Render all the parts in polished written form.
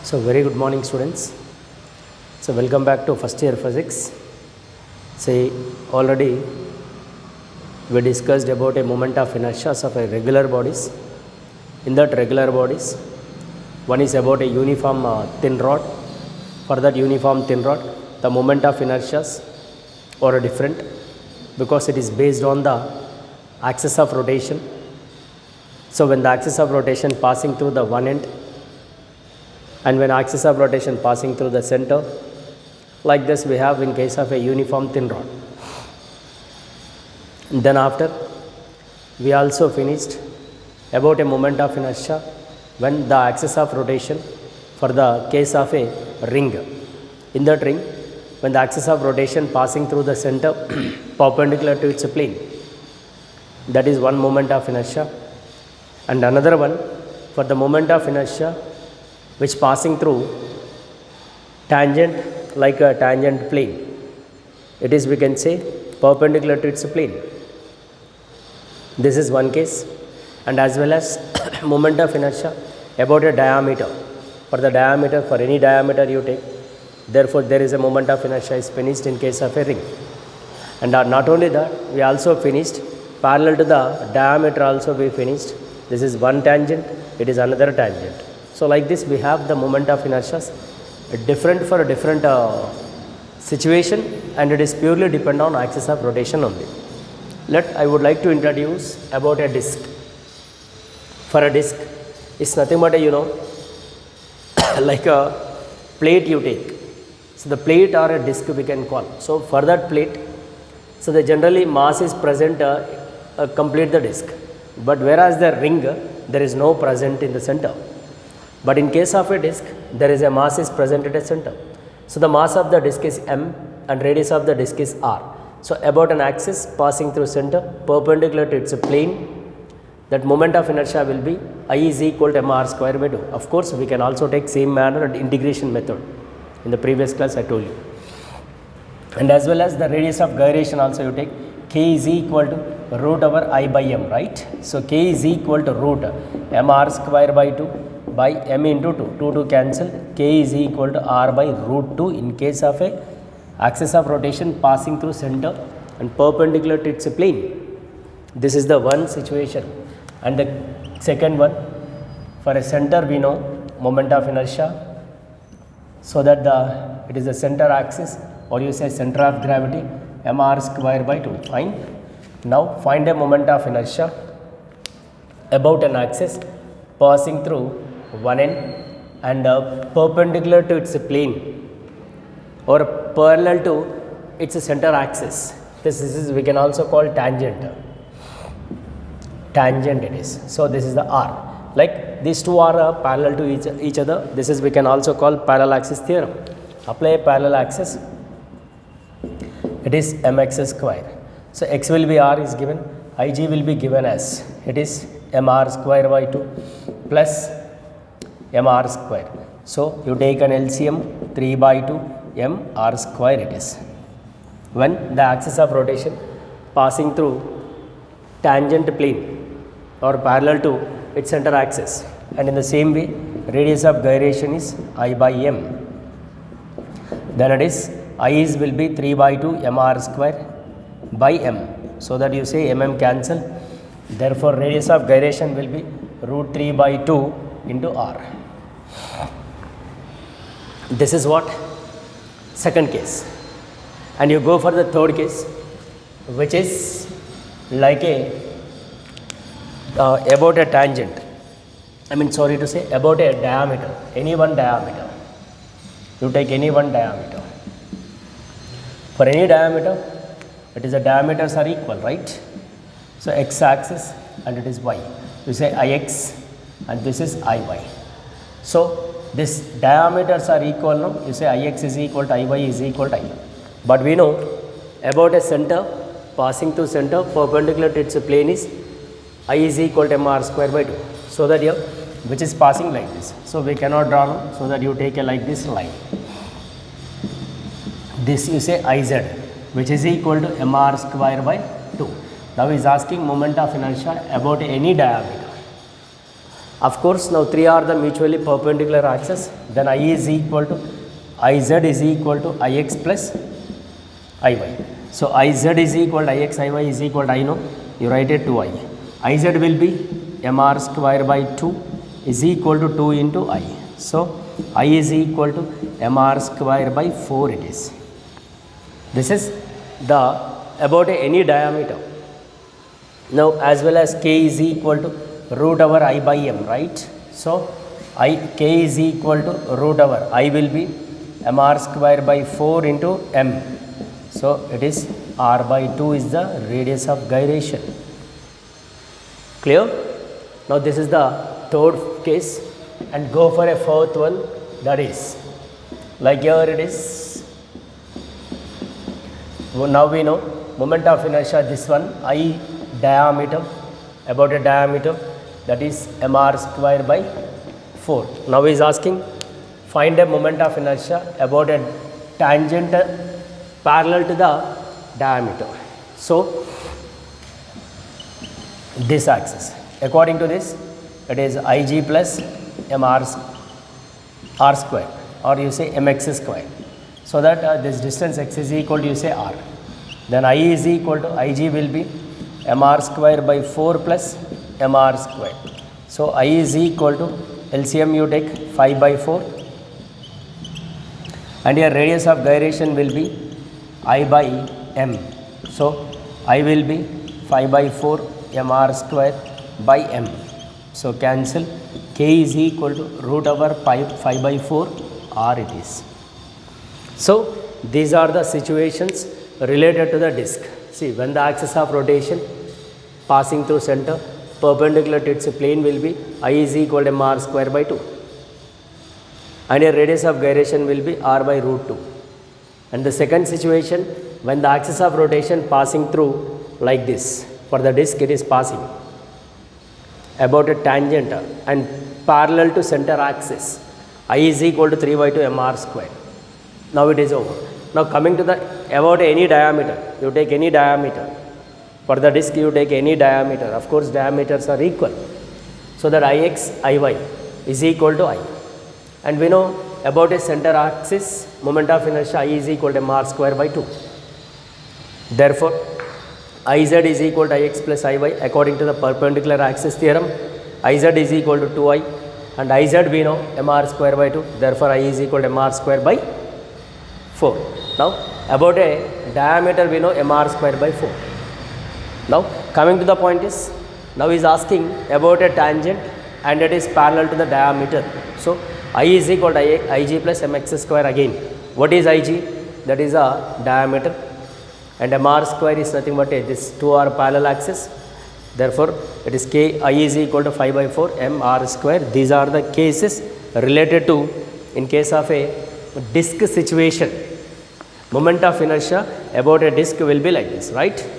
So very good morning students. So welcome back to first year physics. Say already we discussed about a moment of inertia of a regular bodies. In that regular bodies, one is about a uniform thin rod. For that uniform thin rod, the moment of inertias are different because it is based on the axis of rotation. So when the axis of rotation passing through the one end and when axis of rotation passing through the center, like this we have in case of a uniform thin rod. And then after we also finished about a moment of inertia when the axis of rotation for the case of a ring. In that ring, when the axis of rotation passing through the center perpendicular to its plane, that is one moment of inertia. And another one for the moment of inertia which passing through tangent like a tangent plane. It is, we can say, perpendicular to its plane. This is one case. And as well as moment of inertia about a diameter. For the diameter, for any diameter you take, therefore there is a moment of inertia is finished in case of a ring. And not only that, we also finished parallel to the diameter also we finished. This is one tangent, it is another tangent. So like this we have the moment of inertias different for a different situation, and it is purely depend on axis of rotation only. I would like to introduce about a disk. For a disk, it's nothing but a like a plate you take. So the plate or a disk we can call. So for that plate, so the generally mass is present complete the disk. But whereas the ring, there is no present in the center. But in case of a disk, there is a mass is present at a center. So the mass of the disk is m and radius of the disk is r. So about an axis passing through center perpendicular to its plane, that moment of inertia will be I is equal to mr square by 2. Of course, we can also take same manner and integration method. In the previous class I told you. And as well as the radius of gyration also you take, k is equal to root over I by m, right? So k is equal to root mr square by 2 by m into 2. 2 cancel, k is equal to r by root 2 in case of a axis of rotation passing through center and perpendicular to its plane. This is the one situation. And the second one, for a center we know moment of inertia, so that it is the center axis, or you say center of gravity, mr square by 2. Fine. Now find a moment of inertia about an axis passing through one end and perpendicular to its plane or parallel to its center axis. This is we can also call tangent. Tangent it is. So this is the r. Like these two are parallel to each other. This is we can also call parallel axis theorem. Apply a parallel axis. It is mx square. So x will be r is given. Ig will be given as it is mr square by 2 plus mr square. So you take an LCM 3 by 2 mr square it is. When the axis of rotation passing through tangent plane or parallel to its center axis, and in the same way radius of gyration is I by m. Then it is I is will be 3 by 2 mr square by m. So that you say cancel. Therefore radius of gyration will be root 3 by 2 into r. This is what? Second case. And you go for the third case, which is like a about a tangent. About a diameter, any one diameter. You take any one diameter. For any diameter, it is the diameters are equal, right? So x axis and it is y. You say Ix and this is Iy. So this diameters are equal now. You say Ix is equal to Iy is equal to I. But we know about a center passing through center perpendicular to its plane is I is equal to mr square by 2. So that here which is passing like this. So we cannot draw now. So that you take a like this line. This you say Iz, which is equal to mr square by 2. Now he is asking moment of inertia about any diameter. Of course, now 3 are the mutually perpendicular axes. Then I is equal to Iz is equal to Ix plus Iy. So Iz is equal to Ix, Iy is equal to I know. You write it 2I. Iz will be mr square by 2 is equal to 2 into I. So I is equal to mr square by 4 it is. This is the about any diameter. Now as well as k is equal to root over I by m, right? So k is equal to root over I will be mr square by 4 into m. So it is r by 2 is the radius of gyration. Clear? Now this is the third case, and go for a fourth one, that is like here it is. Now we know moment of inertia, this one I diameter, about a diameter, that is mr square by 4. Now he is asking find a moment of inertia about a tangent parallel to the diameter. So this axis, according to this, it is Ig plus mr r square, or you say mx square. So that this distance x is equal to, you say, r. Then I is equal to Ig will be mr square by 4 plus mr square. So I is equal to LCM you take 5 by 4, and your radius of gyration will be I by m. So I will be 5 by 4 mr square by m. So cancel, k is equal to root over 5 by 4 r it is. So these are the situations related to the disk. See, when the axis of rotation passing through center perpendicular to its plane will be I is equal to mr square by 2, and your radius of gyration will be r by root 2. And the second situation, when the axis of rotation passing through like this, for the disk it is passing about a tangent and parallel to center axis, I is equal to 3 by 2 mr square. Now it is over. Now coming to the about any diameter, you take any diameter. For the disk you take any diameter. Of course diameters are equal. So that Ix, Iy is equal to I. And we know about a center axis, moment of inertia I is equal to mr square by 2. Therefore Iz is equal to Ix plus Iy according to the perpendicular axis theorem. Iz is equal to 2I, and Iz we know mr square by 2. Therefore I is equal to mr square by 4. Now about a diameter we know mr square by 4. Now coming to the point is, now he is asking about a tangent and it is parallel to the diameter. So I is equal to Ig plus mx square again. What is Ig? That is a diameter, and mr square is nothing but this 2 are parallel axis. Therefore it is k I is equal to 5 by 4 mr square. These are the cases related to, in case of a disk situation, moment of inertia about a disk will be like this, right?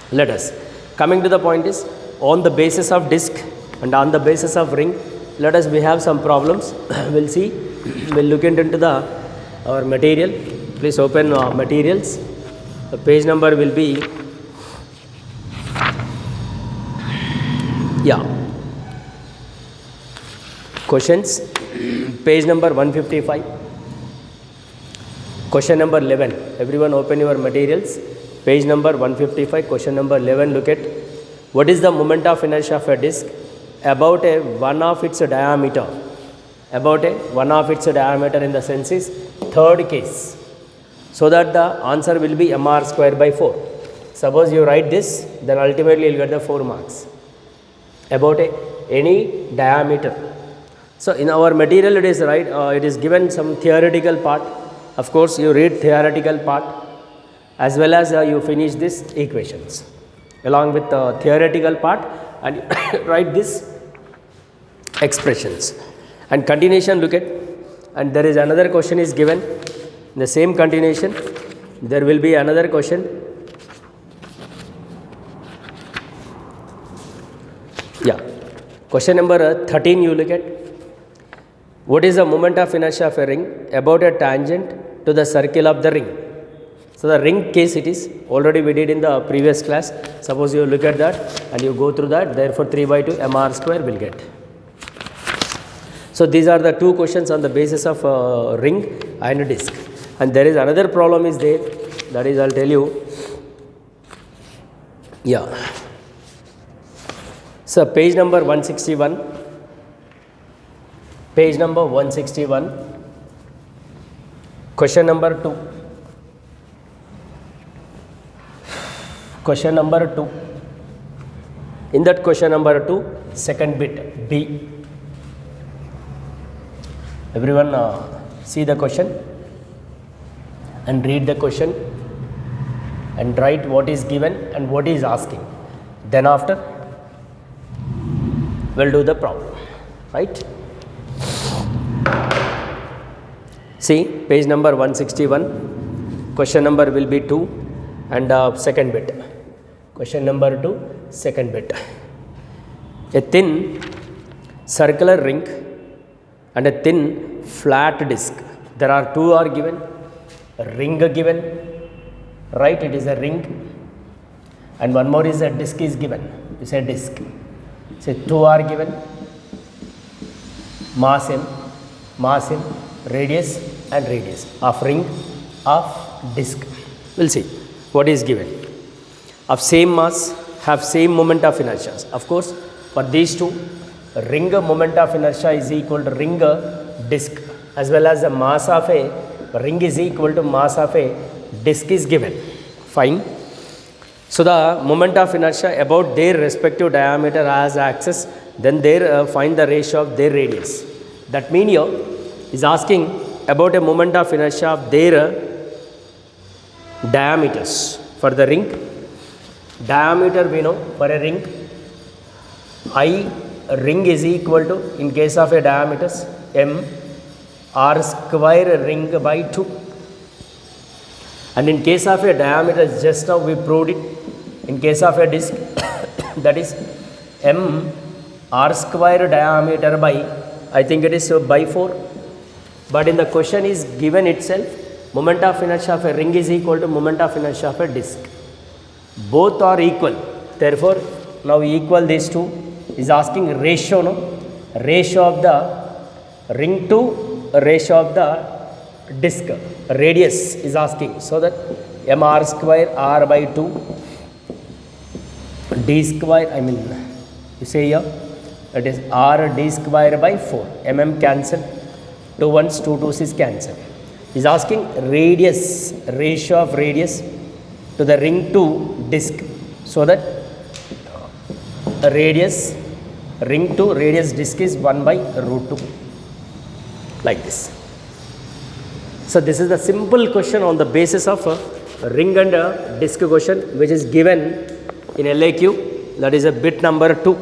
Let us, coming to the point is, on the basis of disk and on the basis of ring, let us, we have some problems. We'll see, we'll look into the our material. Please open materials. The page number will be, yeah, questions, page number 155, question number 11. Everyone open your materials. Page number 155, question number 11. Look at, what is the moment of inertia of a disk about a one of its diameter, about a one of its diameter, in the sense is third case. So that the answer will be mr square by 4. Suppose you write this, then ultimately you will get the 4 marks. About any diameter. So in our material it is right, it is given some theoretical part. Of course you read theoretical part as well as you finish this equations along with the theoretical part, and write this expressions. And continuation, look at, and there is another question is given. In the same continuation, there will be another question. Yeah, question number 13 you look at. What is the moment of inertia of a ring about a tangent to the circle of the ring? So the ring case it is, already we did in the previous class. Suppose you look at that and you go through that, therefore 3 by 2 mr square will get. So these are the two questions on the basis of ring and disc. And there is another problem is there, that is I'll tell you. Yeah. So page number 161. Page number 161. Question number 2. Question number 2. In that question number 2, second bit B. Everyone see the question and read the question and write what is given and what is asking. Then after we'll do the problem, right? See page number 161, question number will be 2 and second bit. Question number 2, second bit. A thin circular ring and a thin flat disc. There are two are given, a ring given, right? It is a ring, and one more is a disc is given. It's a disc. Say two are given, mass m, radius and radius of ring of disc. We'll see what is given. Of same mass, have same moment of inertia. Of course, for these two, ring moment of inertia is equal to ring disc, as well as the mass of a ring is equal to mass of a disc is given. Fine. So the moment of inertia about their respective diameter as axis, then their find the ratio of their radius. That means here is asking about a moment of inertia of their diameters. For the ring, diameter we know for a ring, I ring is equal to, in case of a diameters, m r square ring by 2. And in case of a diameter, just now we proved it, in case of a disc, that is m r square diameter by, I think it is by 4. But in the question is given itself, moment of inertia of a ring is equal to moment of inertia of a disc. Both are equal. Therefore, now equal these two is asking ratio, no? Ratio of the ring to ratio of the disc. Radius is asking. So that m r square r by 2 d square, I mean you say here, that is r d square by 4. Mm cancel. 2 ones, 2 2s is cancel. Is asking radius, ratio of radius to the ring to disc. So that radius ring to radius disc is 1 by root 2, like this. So this is the simple question on the basis of a ring and a disc question, which is given in LAQ, that is a bit number 2.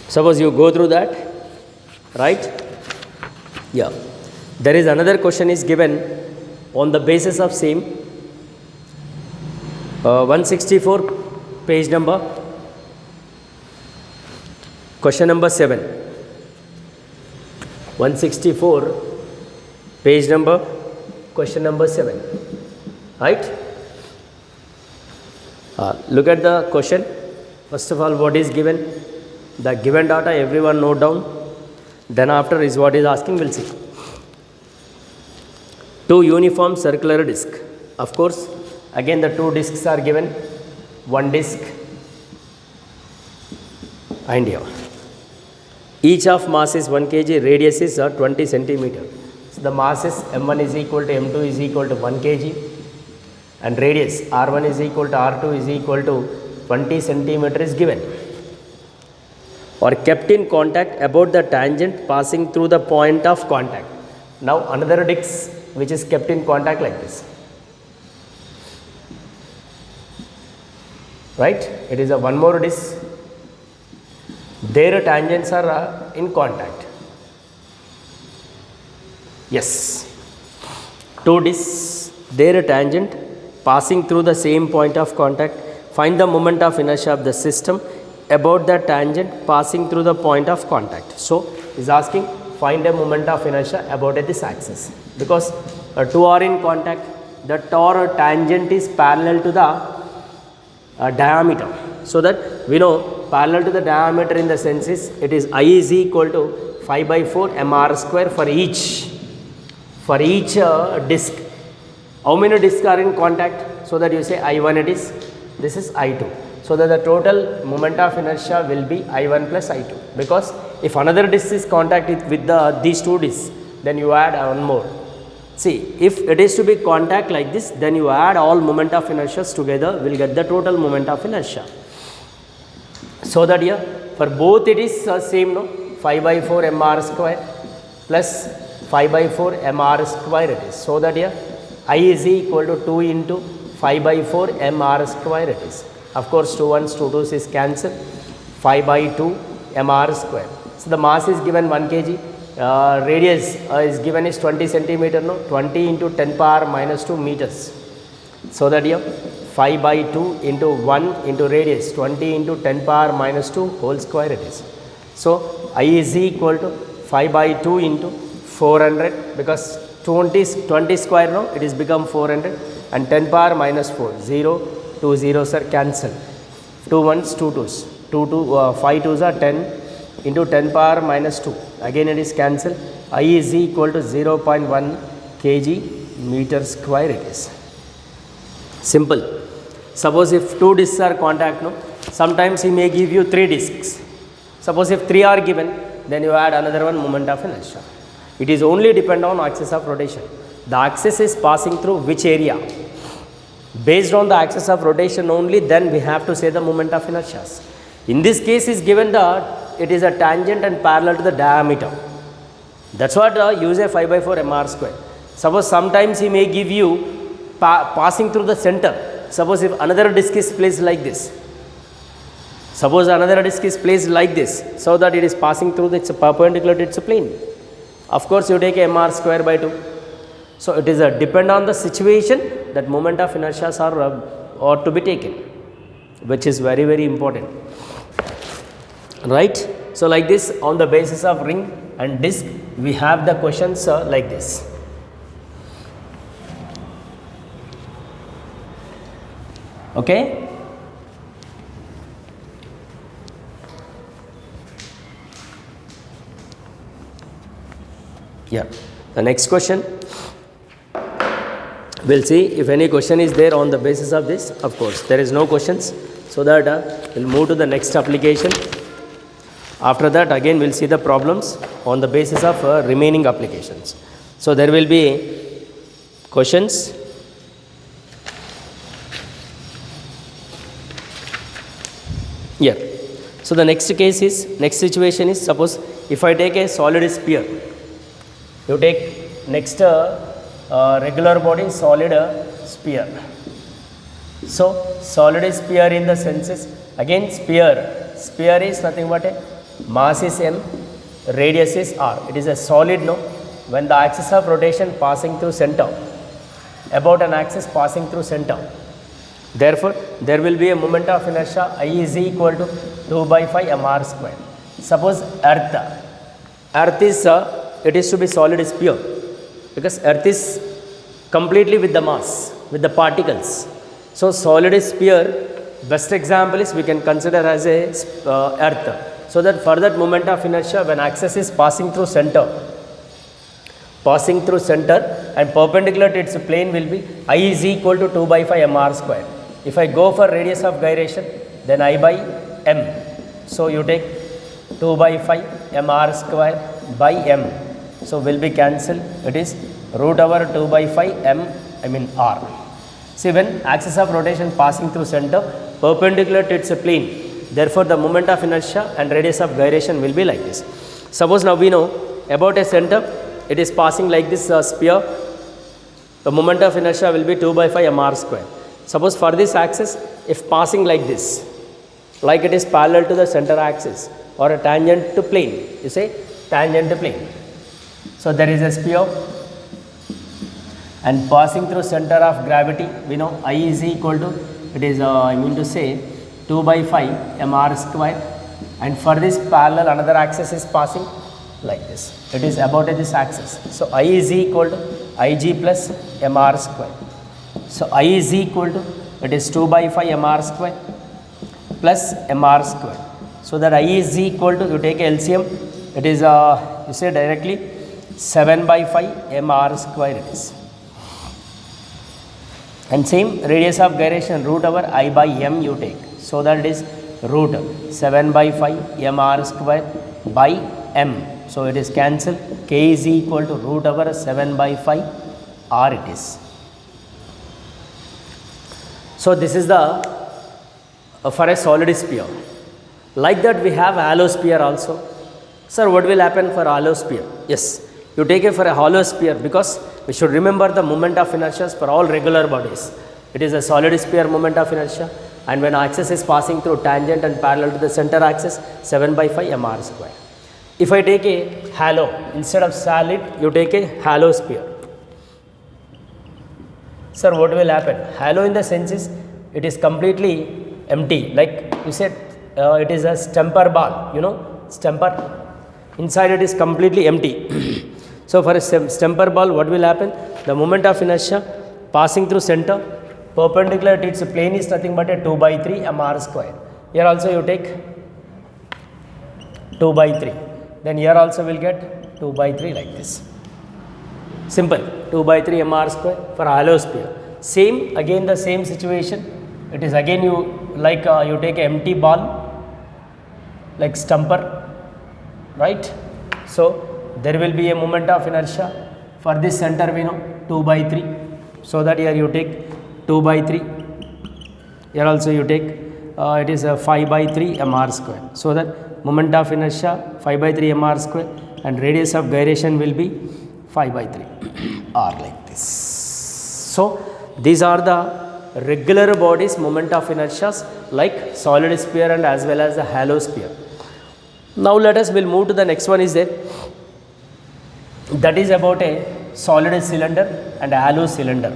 Suppose you go through that, right? Yeah. There is another question is given on the basis of same 164 page number, question number 7. 164 page number, question number 7, right? Look at the question. First of all, what is given? The given data everyone note down. Then after is what is asking, we'll see. Two uniform circular disc. Of course, again the two discs are given. One disc and here. Each of mass is 1 kg, radius is 20 centimeter. So the mass is m1 is equal to m2 is equal to 1 kg, and radius r1 is equal to r2 is equal to 20 centimeter is given. Or kept in contact about the tangent passing through the point of contact. Now another disc which is kept in contact like this, right? It is a one more disc. Their tangents are in contact. Yes, two discs, their tangent passing through the same point of contact. Find the moment of inertia of the system about the tangent passing through the point of contact. So is asking find a moment of inertia about this axis, because two are in contact, the tangent is parallel to the diameter. So that we know parallel to the diameter in the sense is it is I is equal to 5 by 4 mr square for each disc. How many discs are in contact? So that you say I1 it is, this is I2. So that the total moment of inertia will be I1 plus I2, because if another disc is contact with these two discs, then you add one more. See, if it is to be contact like this, then you add all moment of inertia together, will get the total moment of inertia. So that here for both it is same, no, 5 by 4 mr square plus 5 by 4 mr square it is. So that here I is equal to 2 into 5 by 4 mr square it is. Of course 2 1s 2 2s is cancelled, 5 by 2 mr square. So the mass is given 1 kg, radius is given is 20 centimeter, no, 20 into 10 power minus 2 meters. So that here 5 by 2 into 1 into radius 20 into 10 power minus 2 whole square it is. So I is equal to 5 by 2 into 400, because 20 square, no, it is become 400, and 10 power minus 4, 0, 2 zeros are cancelled, 2 1s 2 2s, 5 2s are 10 into 10 power minus 2, again it is cancelled. I is equal to 0.1 kg meter square it is. Simple. Suppose if 2 discs are contact, no, sometimes he may give you 3 discs. Suppose if 3 are given, then you add another one moment of inertia. It is only depend on axis of rotation. The axis is passing through which area? Based on the axis of rotation only, then we have to say the moment of inertia. In this case is given that it is a tangent and parallel to the diameter. That's what use a 5 by 4 mr square. Suppose sometimes he may give you passing through the center. Suppose if another disc is placed like this. Suppose another disc is placed like this, so that it is passing through its perpendicular to its plane. Of course, you take mr square by 2. So it is a depend on the situation that moment of inertia are to be taken, which is very very important, right? So like this, on the basis of ring and disc, we have the questions like this. Okay. Yeah, the next question, we'll see if any question is there on the basis of this. Of course, there is no questions, so that we'll move to the next application. After that, again we'll see the problems on the basis of remaining applications. So there will be questions. Yeah. So the next case is, next situation is, suppose if I take a solid sphere. You take next regular body solid sphere. So solid sphere in the sense is, again sphere is nothing but a mass is m, radius is r. It is a solid, no, when the axis of rotation passing through center, about an axis passing through center. Therefore there will be a moment of inertia I is equal to 2 by 5 mr square. Suppose earth is it is to be solid sphere, because earth is completely with the mass, with the particles. So solid sphere, best example is we can consider as a earth. So that for that moment of inertia, when axis is passing through center and perpendicular to its plane, will be I is equal to 2 by 5 mr square. If I go for radius of gyration, then I by m. So you take 2 by 5 mr square by m. So will be cancelled. It is root over 2 by 5 m, r. See, when axis of rotation passing through center perpendicular to its plane, therefore the moment of inertia and radius of gyration will be like this. Suppose now we know about a center, it is passing like this sphere. The moment of inertia will be 2 by 5 mr square. Suppose for this axis, if passing like this, like it is parallel to the center axis or a tangent to plane, you say tangent to plane. So there is a sphere and passing through center of gravity, we know I is equal to, it is I mean to say 2 by 5 mr square, and for this parallel another axis is passing like this. It is about this axis. So I is equal to Ig plus mr square. So I is equal to, it is 2 by 5 mr square plus mr square. So that I is equal to, you take LCM, it is you say directly 7 by 5 mr square it is. And same radius of gyration root over I by m you take. So that it is root 7 by 5 mr square by m. So it is cancelled. K is equal to root over 7 by 5 r it is. So this is the for a solid sphere. Like that we have hollow sphere also. Sir, what will happen for hollow sphere? Yes, you take it for a hollow sphere, because we should remember the moment of inertia for all regular bodies. It is a solid sphere moment of inertia, and when axis is passing through tangent and parallel to the center axis, 7 by 5 mr square. If I take a hollow, instead of solid, you take a hollow sphere. Sir, what will happen? Hollow in the sense is, it is completely empty. Like you said, it is a stemper ball, you know, stemper. Inside it is completely empty. So for a stemper ball, what will happen? The moment of inertia passing through center, perpendicular to its plane is nothing but a 2 by 3 mr square. Here also you take 2 by 3. Then here also will get 2 by 3 like this. Simple, 2 by 3 mr square for hollow sphere. Same, again the same situation. It is again you like you take an empty ball like stumper, right? So there will be a moment of inertia for this center, we know 2 by 3. So that here you take 2 by 3. Here also you take it is a 5 by 3 mr square. So that moment of inertia 5 by 3 mr square, and radius of gyration will be 5 by 3 r like this. So these are the regular bodies moment of inertias like solid sphere and as well as the hollow sphere. Now let us will move to the next one is there, that is about a solid cylinder and a hollow cylinder.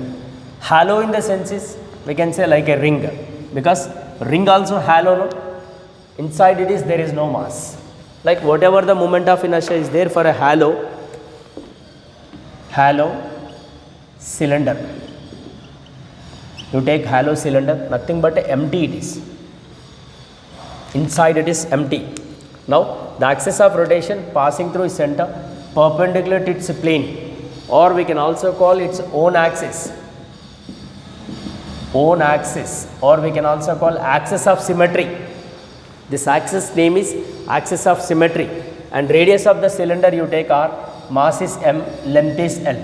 Hollow in the sense is, we can say like a ring, because ring also hollow, no? Inside it is there is no mass. Like whatever the moment of inertia is there for a hollow cylinder, you take hollow cylinder, nothing but empty it is. Inside it is empty. Now the axis of rotation passing through its center perpendicular to its plane, or we can also call its own axis, or we can also call axis of symmetry. This axis name is axis of symmetry, and radius of the cylinder you take r, mass is m, length is l.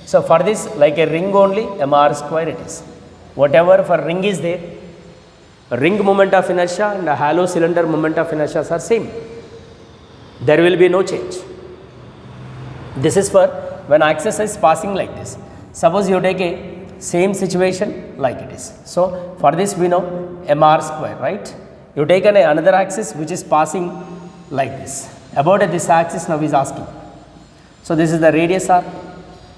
So for this, like a ring only, mr square it is. Whatever for ring is there, ring moment of inertia and a hollow cylinder moment of inertia are same. There will be no change. This is for when axis is passing like this. Suppose you take a same situation like it is. So for this we know mr square, right? You take another axis which is passing like this. About this axis now is asking. So this is the radius r.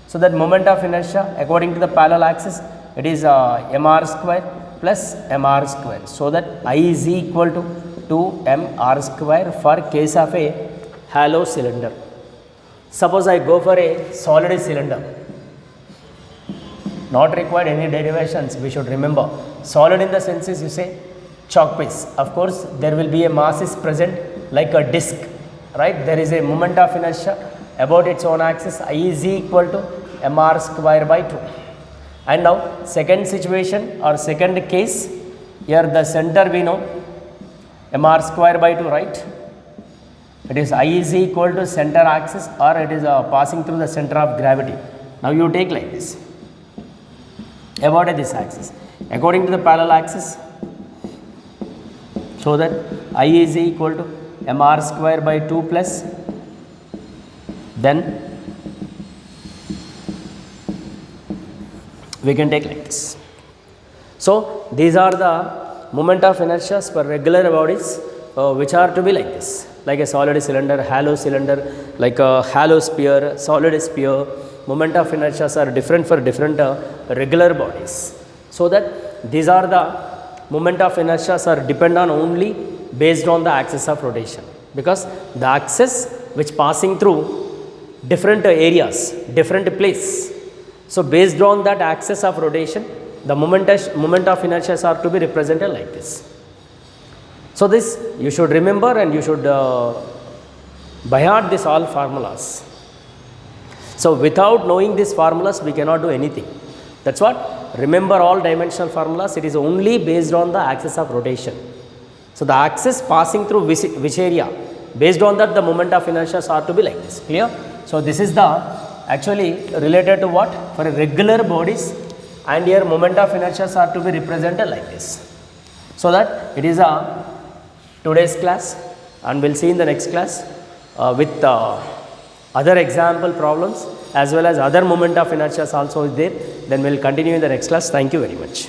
So that moment of inertia according to the parallel axis, it is mr square plus mr square. So that I is equal to 2mr square for case of a hollow cylinder. Suppose I go for a solid cylinder, not required any derivations, we should remember. Solid in the sense is, you say chalk piece. Of course there will be a mass is present like a disc, right? There is a moment of inertia about its own axis. I is equal to mr square by 2. And now second situation or second case, here the center we know mr square by 2, right? It is I is equal to center axis, or it is passing through the center of gravity. Now you take like this, about this axis according to the parallel axis. So that I is equal to mr square by 2 plus, then we can take like this. So these are the moment of inertias for regular bodies which are to be like this, like a solid cylinder, hollow cylinder, like a hollow sphere, solid sphere. Moment of inertias are different for different regular bodies. So that these are the moment of inertias are depend on only based on the axis of rotation, because the axis which passing through different areas, different place. So based on that axis of rotation, the moment of inertias are to be represented like this. So this you should remember, and you should by heart this all formulas. So without knowing these formulas, we cannot do anything. That's what, remember all dimensional formulas, it is only based on the axis of rotation. So the axis passing through which area, based on that the moment of inertia are to be like this, clear? So this is the actually related to what, for a regular bodies, and here moment of inertia are to be represented like this. So that it is a today's class, and we will see in the next class with other example problems as well as other moment of inertia also is there. Then we will continue in the next class. Thank you very much.